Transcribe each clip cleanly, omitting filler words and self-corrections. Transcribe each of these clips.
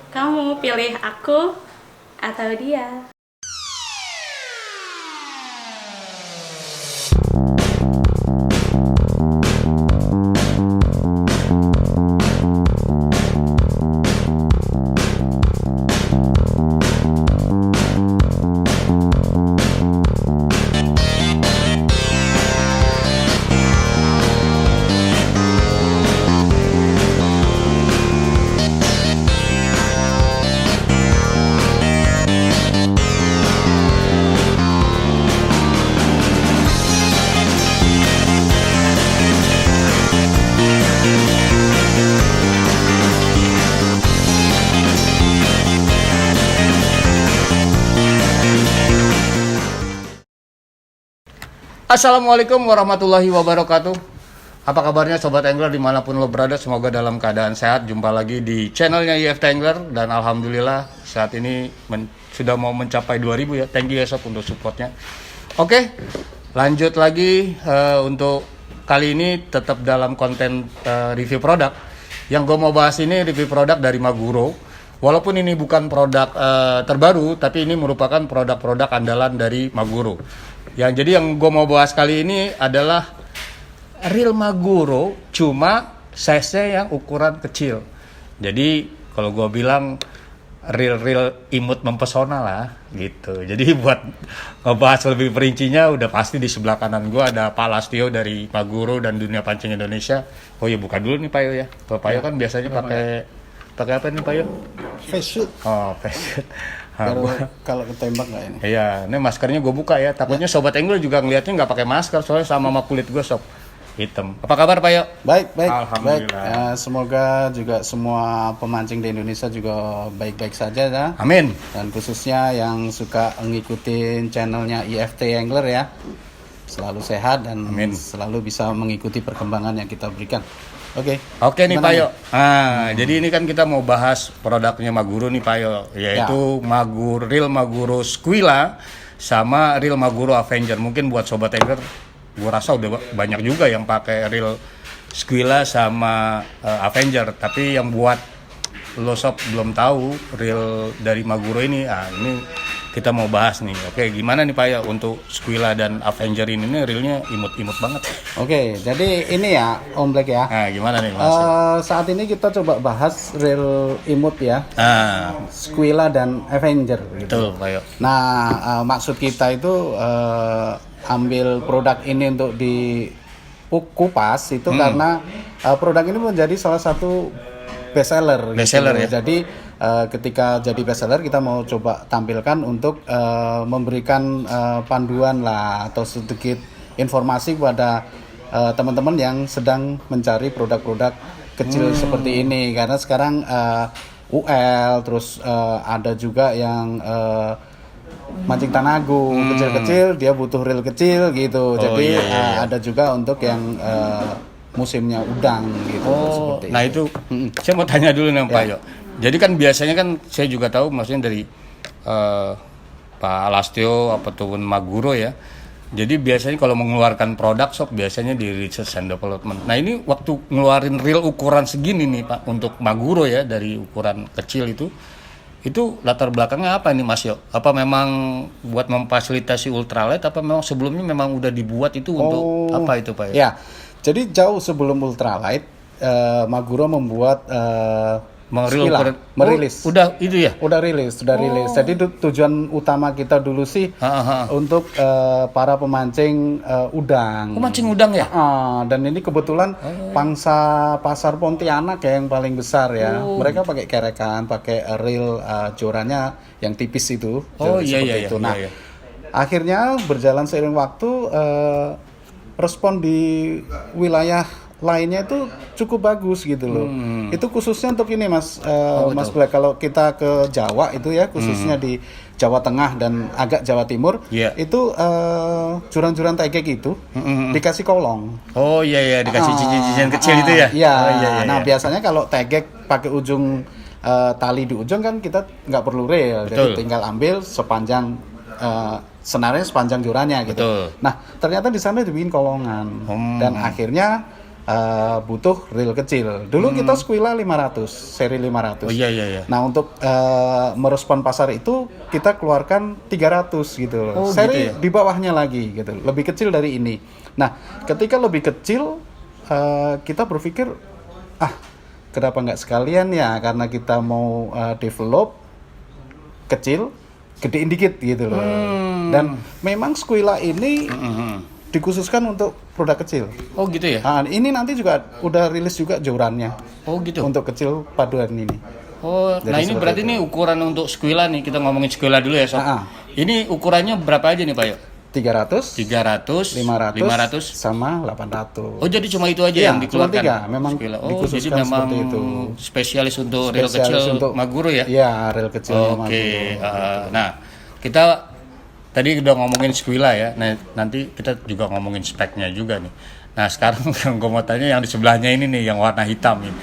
Kamu pilih aku atau dia? Assalamualaikum warahmatullahi wabarakatuh. Apa kabarnya Sobat Angler dimanapun lo berada, semoga dalam keadaan sehat. Jumpa lagi di channelnya IFT Angler. Dan Alhamdulillah saat ini sudah mau mencapai 2000 ya. Thank you ya Sob untuk supportnya. Oke, lanjut lagi. Untuk kali ini tetap dalam konten review produk. Yang gue mau bahas ini review produk dari Maguro. Walaupun ini bukan produk terbaru, tapi ini merupakan produk-produk andalan dari Maguro. Jadi yang gue mau bahas kali ini adalah reel Maguro, cuma size-nya yang ukuran kecil. Jadi kalau gue bilang reel imut mempesona lah gitu. Jadi buat ngebahas lebih perincinya udah pasti di sebelah kanan gue ada Pak Lastio dari Maguro dan Dunia Pancing Indonesia. Oh iya, buka dulu nih Pak Yo ya. Pak Yo kan biasanya pakai apa nih Pak Yo? Face shield. Oh, face shield. Kalau ketembak nggak ini? Iya, ini maskernya gue buka ya. Takutnya Sobat Angler juga ngelihatnya nggak pakai masker, soalnya sama kulit gue sob hitam. Apa kabar Pak Yo? Baik. Alhamdulillah. Ya, semoga juga semua pemancing di Indonesia juga baik-baik saja ya. Amin. Dan khususnya yang suka ngikutin channelnya IFT Angler ya, selalu sehat dan Amin. selalu bisa mengikuti perkembangan yang kita berikan. Oke nih Pak Yo. Jadi ini kan kita mau bahas produknya Maguro nih Pak Yo, yaitu reel Maguro Squilla sama reel Maguro Avenger. Mungkin buat Sobat Angler, gue rasa udah banyak juga yang pakai reel Squilla sama Avenger. Tapi yang buat lo sob belum tahu reel dari Maguro ini, ini kita mau bahas nih. Oke, gimana nih Pak ya untuk Squilla dan Avenger ini nih reelnya imut-imut banget. Oke, jadi ini ya Om Black ya. Nah, gimana nih Mas? Saat ini kita coba bahas reel imut ya, Squilla dan Avenger. Gitu. Betul Pak Yo. Nah, maksud kita itu ambil produk ini untuk dikupas itu karena produk ini menjadi salah satu best seller. Ya. Jadi ketika jadi best seller kita mau coba tampilkan untuk memberikan panduan lah atau sedikit informasi kepada teman-teman yang sedang mencari produk-produk kecil seperti ini, karena sekarang UL terus ada juga yang mancing tanago kecil-kecil, dia butuh reel kecil gitu. Jadi ada juga untuk yang musimnya udang gitu. Seperti nah itu saya mau tanya dulu nih Pak Yo. Jadi kan biasanya kan saya juga tahu maksudnya dari Pak Lastio ataupun Maguro ya. Jadi biasanya kalau mengeluarkan produk sob biasanya di research and development. Nah ini waktu ngeluarin reel ukuran segini nih Pak untuk Maguro ya, dari ukuran kecil itu latar belakangnya apa nih Mas Yo? Apa memang buat memfasilitasi ultralight, apa memang sebelumnya memang udah dibuat itu untuk apa itu Pak Yo? Ya. Jadi jauh sebelum ultralight, Maguro membuat merilis. Udah itu ya? Udah rilis. Jadi tujuan utama kita dulu sih untuk para pemancing udang. Pemancing udang ya? Dan ini kebetulan pangsa pasar Pontianak ya yang paling besar ya. Mereka pakai kerekan, pakai reel jorannya yang tipis itu. Iya. Nah, akhirnya berjalan seiring waktu, respon di wilayah lainnya itu cukup bagus gitu loh. Itu khususnya untuk ini Mas Mas Black, kalau kita ke Jawa itu ya, khususnya di Jawa Tengah dan agak Jawa Timur, itu juran-juran tegek itu dikasih kolong. Oh iya dikasih cincin kecil itu ya. Iya. Nah biasanya kalau tegek pakai ujung tali di ujung kan kita nggak perlu reel, jadi tinggal ambil sepanjang senarnya sepanjang jorannya gitu. Nah ternyata di sana dibikin kolongan dan akhirnya butuh reel kecil. Dulu kita Squilla 500, seri 500. Oh iya. Nah, untuk merespon pasar itu kita keluarkan 300 gitu loh. Oh, Seri gitu ya? di bawahnya lagi gitu. Lebih kecil dari ini. Nah, ketika lebih kecil kita berpikir kenapa nggak sekalian ya, karena kita mau develop kecil, gedein dikit gitu loh. Dan memang Squilla ini dikhususkan untuk produk kecil. Oh gitu ya? Ini nanti juga udah rilis juga jorannya Oh gitu. untuk kecil paduan ini. Oh, Jadi nah ini seperti berarti ini ukuran untuk Squilla nih. Kita ngomongin Squilla dulu ya, Sob. Ini ukurannya berapa aja nih, Pak Yo? 300, 300, 500, sama 800. Oh, jadi cuma itu aja Iya, yang dikeluarkan? cuma 3, memang Squilla. Oh, dikhususkan jadi memang seperti itu. spesialis untuk reel Spesialis kecil untuk Maguro ya? Iya, reel kecilnya Oke, Maguro. nah kita tadi udah ngomongin Squilla ya. Nah, nanti kita juga ngomongin speknya juga nih. Nah, sekarang yang gue mau tanya yang di sebelahnya ini nih, yang warna hitam ini.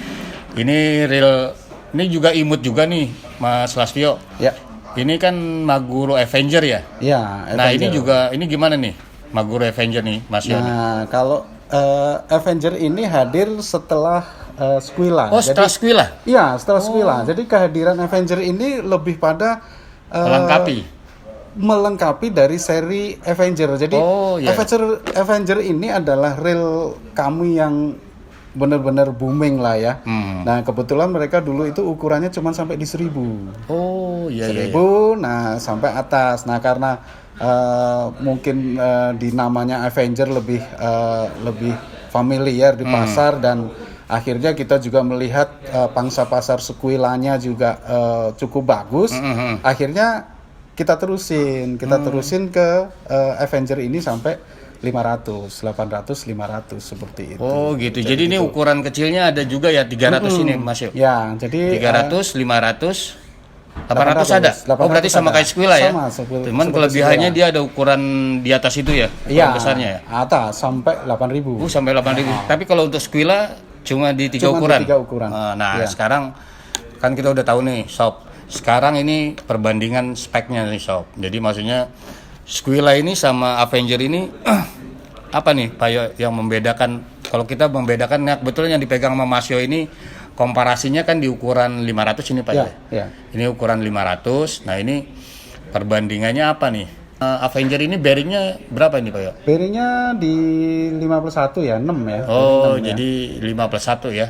Ini reel, ini juga imut juga nih, Mas Lasvio. Ya. Ini kan Maguro Avenger ya? Iya, Nah, ini Avenger. juga, ini gimana nih Maguro Avenger nih, Mas Yo? Nah, kalau Avenger ini hadir setelah Squilla. Oh, setelah Squilla? Iya, setelah Squilla. Jadi kehadiran Avenger ini lebih pada melengkapi dari seri Avenger. Jadi Avenger ini adalah reel kami yang benar-benar booming lah ya. Nah, kebetulan mereka dulu itu ukurannya cuma sampai di 1000. Oh, iya. 1000, nah sampai atas. Nah, karena mungkin di namanya Avenger lebih familiar di pasar, dan akhirnya kita juga melihat pangsa pasar Squillanya juga cukup bagus. Akhirnya kita terusin ke Avenger ini sampai 500, 800, 500 seperti itu. Oh gitu. Jadi ini ukuran kecilnya ada juga ya 300 ini Mas Yo. Ya, jadi 300, 500, 800 ada. Oh berarti sama kayak Squilla ya? Sama, Cuman kelebihannya dia ada ukuran di atas itu ya? Iya, besarnya ya? atas sampai 8.000. Sampai 8.000. Tapi kalau untuk Squilla cuma di 3 Cuma ukuran. di 3 ukuran. Nah, Iya. sekarang kan kita udah tahu nih, Sob. Sekarang ini perbandingan speknya nih, Sob. Jadi maksudnya Squilla ini sama Avenger ini apa nih Pak Yo yang membedakan? Kalau kita membedakan, nah kebetulan yang dipegang sama Mas Yo ini komparasinya kan di ukuran 500 ini Pak Yo. Ya. Ini ukuran 500. Nah, ini perbandingannya apa nih? Avenger ini bearingnya berapa ini Pak Yo? Bearingnya di 51 ya, 6 ya. Oh, 6 ya. jadi 5 plus 1 ya.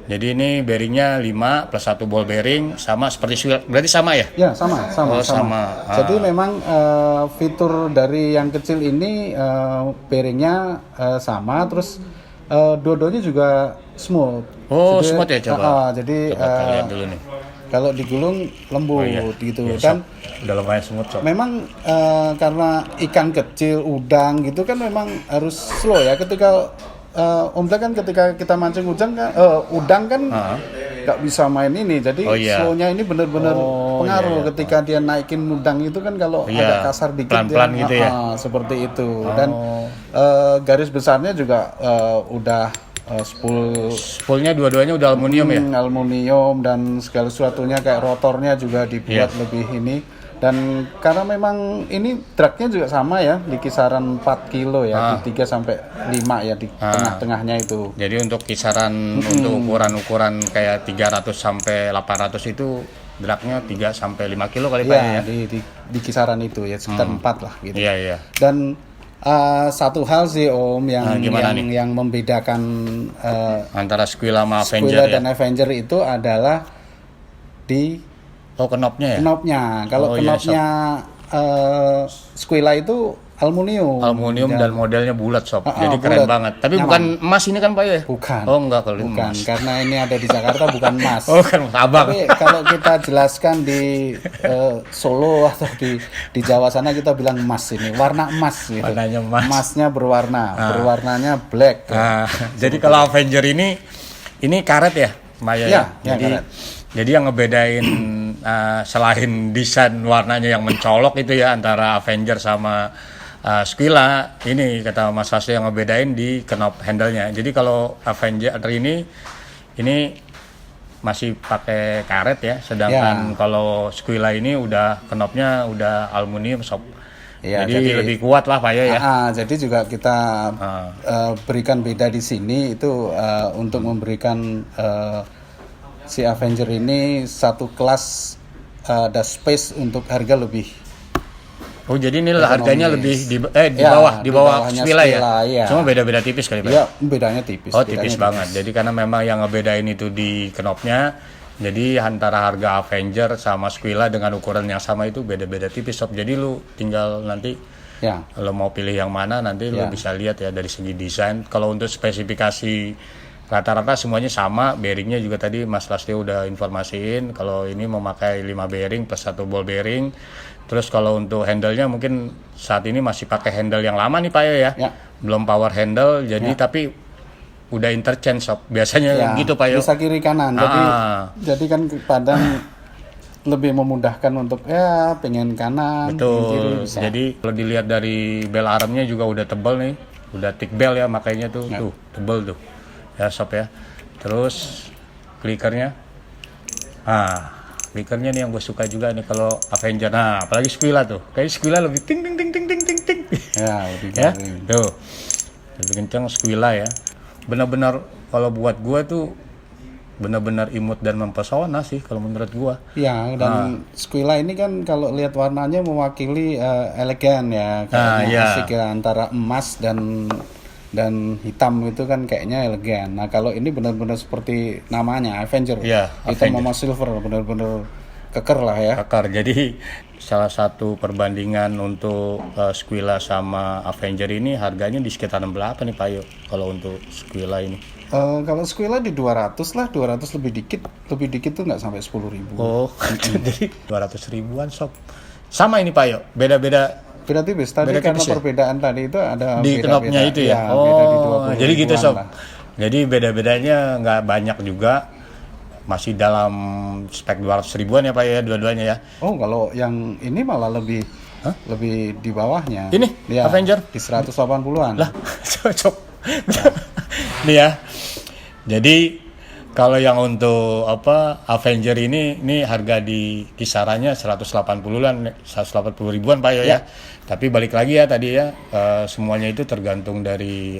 Jadi ini bearingnya 5 plus 1 ball bearing, sama seperti Squilla. Berarti sama ya? Ya, sama. Oh, sama. Jadi memang fitur dari yang kecil ini bearingnya sama, terus dua-duanya juga smooth. Oh, Jadi, smooth ya, coba. jadi Coba kita lihat dulu nih. kalau digulung lembut gitu. Ya, Dan udah lumayan smooth, Sob. memang karena ikan kecil, udang gitu kan memang harus slow ya. Ketika Om kan ketika kita mancing udang kan nggak bisa main ini. Jadi slownya ini benar-benar pengaruh. Ketika dia naikin udang itu kan kalau agak kasar dikit pelan-pelan gitu ya. Seperti itu. Dan garis besarnya juga udah spoolnya dua-duanya udah aluminium ya? Aluminium, dan segala sesuatunya kayak rotornya juga dibuat lebih ini. Dan karena memang ini dragnya juga sama ya, di kisaran 4 kilo ya, di 3 sampai 5 ya, di tengah-tengahnya itu. Jadi untuk kisaran untuk ukuran-ukuran kayak 300 sampai 800 itu dragnya 3 sampai 5 kilo kali Pak ya? Di kisaran itu ya, sekitar 4 lah gitu. Iya. Dan satu hal sih Om yang membedakan antara Squilla sama Avenger Squilla ya? dan Avenger itu adalah di knopnya ya? knopnya. Kalau knopnya Squilla itu aluminium dan modelnya bulat Sob. Jadi bulat. keren banget. Tapi Nyaman. bukan emas ini kan Pak ya? Bukan. Oh enggak, kalau ini Bukan, emas. karena ini ada di Jakarta bukan emas. Oh kan abang. Tapi kalau kita jelaskan di Solo atau di Jawa sana kita bilang emas ini, warna emas gitu. Warnanya emas. Emasnya berwarnanya black. Jadi kalau Avenger ini karet ya, Maya. Ya, karet. Jadi yang ngebedain selain desain warnanya yang mencolok itu ya antara Avenger sama Squilla, ini kata Mas Hasto yang ngebedain di knob handle-nya. Jadi kalau Avenger ini masih pakai karet ya, sedangkan kalau Squilla ini udah knobnya udah aluminium Sob. Ya, jadi lebih kuat lah Pak Yo ya. Jadi juga kita berikan beda di sini itu untuk memberikan si Avenger ini satu kelas ada space untuk harga lebih. Oh jadi ini harganya lebih di di bawah Squilla ya? Ya. Cuma beda-beda tipis kali Pak? Iya, bedanya tipis. Oh tipis banget. Jadi karena memang yang ngebedain itu di knopnya, jadi antara harga Avenger sama Squilla dengan ukuran yang sama itu beda-beda tipis sob. Jadi lu tinggal nanti lo mau pilih yang mana nanti lu bisa lihat ya dari segi desain. Kalau untuk spesifikasi rata-rata semuanya sama, bearingnya juga tadi Mas Lastio udah informasiin kalau ini memakai 5 bearing plus 1 ball bearing. Terus kalau untuk handle-nya mungkin saat ini masih pakai handle yang lama nih Pak Yo ya. Belum power handle jadi tapi udah interchange sob. Biasanya gitu Pak Yo. Bisa kiri kanan. Jadi kan kadang lebih memudahkan untuk pengen kanan, betul. Kiri bisa. Jadi kalau dilihat dari bel armnya juga udah tebal nih. Udah thick bel ya makanya tuh tebal tuh. Ya sob ya. Terus clickernya. Clickernya nih yang gue suka juga nih kalau Avenger. Nah, apalagi Squilla tuh. Kayak Squilla lebih ting ting ting ting ting ting ting. Ya, lebih tuh. Lebih kencang Squilla ya. Benar-benar kalau buat gue tuh benar-benar imut dan mempesona sih kalau menurut gue. Ya, dan Squilla ini kan kalau lihat warnanya mewakili elegan ya. Kayaknya asik ya, antara emas dan hitam itu kan kayaknya elegan. Nah kalau ini benar-benar seperti namanya Avenger, hitam sama silver, benar-benar keker lah ya. Keker. Jadi salah satu perbandingan untuk Squilla sama Avenger ini harganya di sekitaran berapa nih Pak Yo? Kalau untuk Squilla ini? Kalau Squilla di 200 lah, 200 lebih dikit tuh nggak sampai 10.000. Oh, jadi 200 ribuan sob. Sama ini Pak Yo, beda tipis tadi karena perbedaan tadi itu ada di knopnya itu ya. Beda di 20 jadi gitu sob. Lah. Jadi beda-bedanya nggak banyak juga, masih dalam spek 200 ribuan ya Pak ya dua-duanya ya. Oh kalau yang ini malah lebih di bawahnya. Ini Avenger di 180-an. Lah cocok. Nih ya. Jadi kalau yang untuk Avenger ini harga di kisarannya 180-an, 180 ribuan Pak ya. Tapi balik lagi ya tadi ya, semuanya itu tergantung dari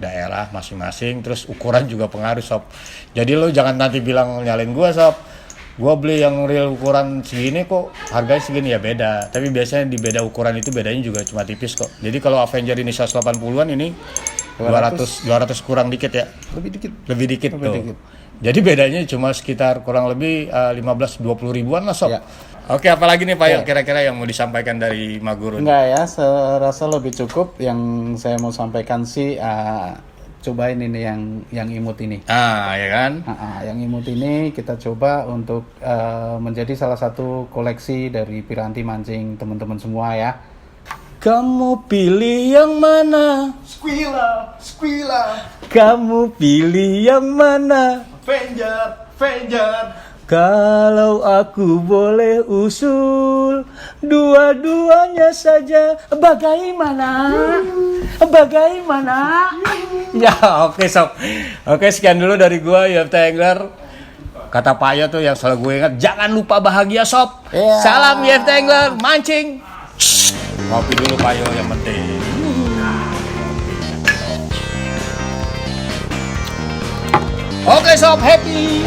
daerah masing-masing, terus ukuran juga pengaruh sob. Jadi lo jangan nanti bilang nyalin gua sob. Gua beli yang real ukuran segini kok harganya segini ya beda. Tapi biasanya di beda ukuran itu bedanya juga cuma tipis kok. Jadi kalau Avenger ini 180-an ini 200 kurang dikit ya. Lebih dikit tuh. Jadi bedanya cuma sekitar kurang lebih 15-20 ribuan lah sob. Oke, apalagi nih Pak Yo kira-kira yang mau disampaikan dari Magurun? Enggak ya, saya rasa lebih cukup. Yang saya mau sampaikan sih cobain ini yang imut ini. Ya kan? Yang imut ini kita coba untuk menjadi salah satu koleksi dari piranti mancing teman-teman semua ya. Kamu pilih yang mana? Squilla. Kamu pilih yang mana? Avenger. Kalau aku boleh usul dua-duanya saja, bagaimana? Ya oke sob. Oke sekian dulu dari gua UFT Angler. Kata Pak Yo tuh yang selalu gue ingat, jangan lupa bahagia sob. Salam UFT Angler mancing. Ngopi dulu Pak Yo yang penting. Oke sob, happy.